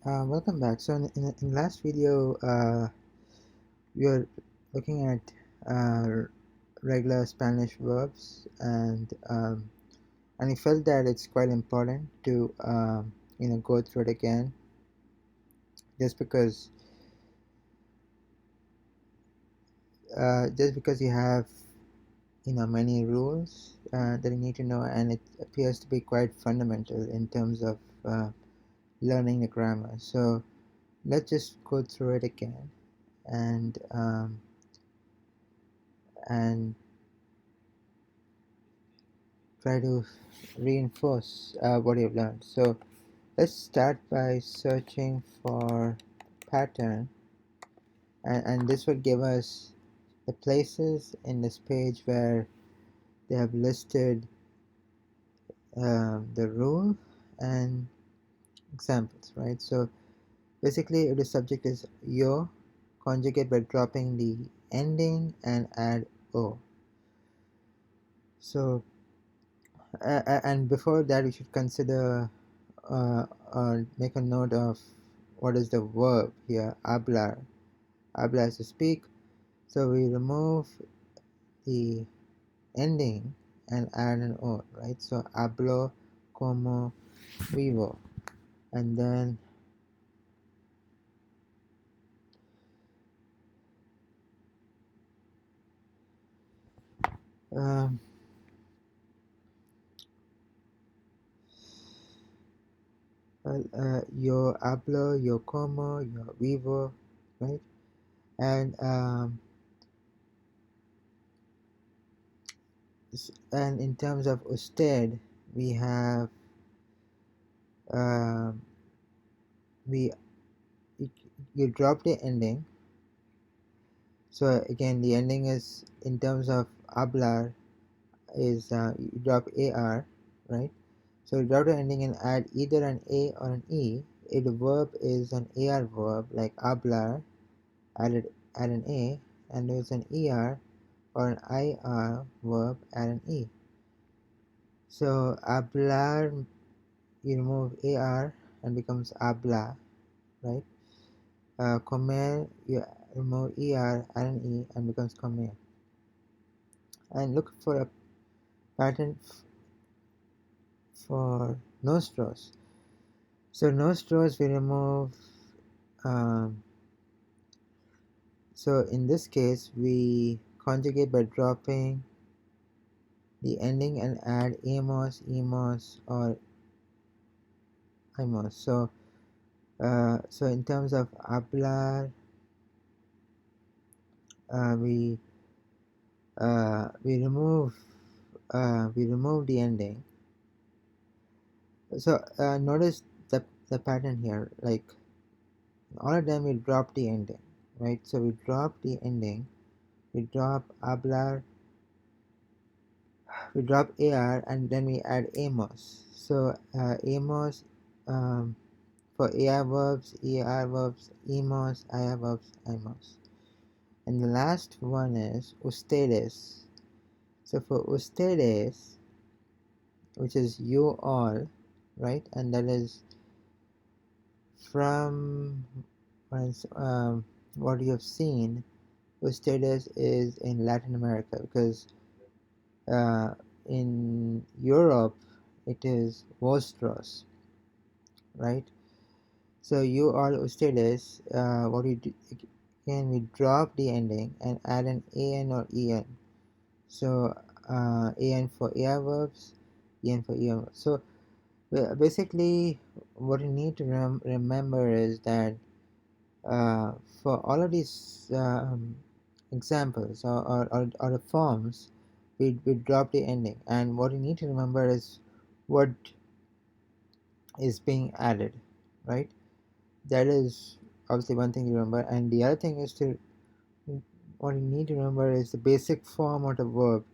Welcome back. So in last video, we were looking at regular Spanish verbs, and we felt that it's quite important to go through it again, just because you have many rules that you need to know, and it appears to be quite fundamental in terms of learning the grammar. So let's just go through it again and and try to reinforce what you've learned. So let's start by searching for pattern, and this will give us the places in this page where they have listed the rule and examples, right? So basically, if the subject is yo, conjugate by dropping the ending and add o. So and before that, we should consider or make a note of what is the verb here. Hablar is to speak, so we remove the ending and add an o, right? So hablo como vivo, and then um, yo hablo, yo como, yo vivo, right? And in terms of usted, we have um, we you drop the ending. So again, the ending is, in terms of hablar, is you drop ar, right? So you drop the ending and add either an a or an e. If the verb is an ar verb like hablar, add an a, and if it's an er or an ir verb, add an e. So hablar, you remove ar and becomes habla, right? Comer, you remove er, add an e, and becomes comer. And look for a pattern for nosotros. So nosotros we remove, so in this case we conjugate by dropping the ending and add amos, imos, or imos. So in terms of hablar, we remove the ending. So notice the pattern here, like all of them we drop the ending, right? So we drop the ending, we drop hablar, we drop ar, and then we add amos. So amos, for ar verbs, emos, ir verbs, imos. And the last one is ustedes. So for ustedes, which is you all, right? And that is from what you have seen. Ustedes is in Latin America, because in Europe it is vosotros, right? So you all ustedes, what we do again, we drop the ending and add an an or en. So an for ar verbs, en for er verbs. So basically what you need to remember is that for all of these examples or the forms, we drop the ending, and what you need to remember is what is being added, right? That is obviously one thing you remember, and the other thing is to what you need to remember is the basic form of the verb.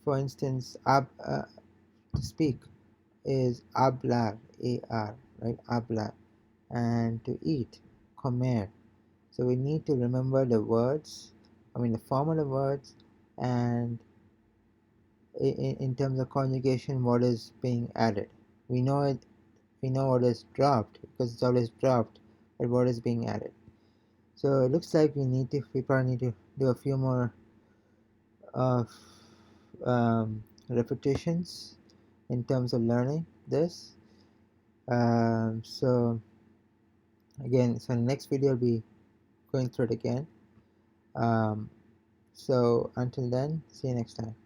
For instance, to speak is hablar, ar, right? Hablar, and to eat, comer. So we need to remember the words, the form of the words, and in terms of conjugation, what is being added. We know it. We know what is dropped because it's always dropped. that word is being added. So it looks like we probably need to do a few more of repetitions in terms of learning this. So again, so in the next video I'll be going through it again. Um, so until then, see you next time.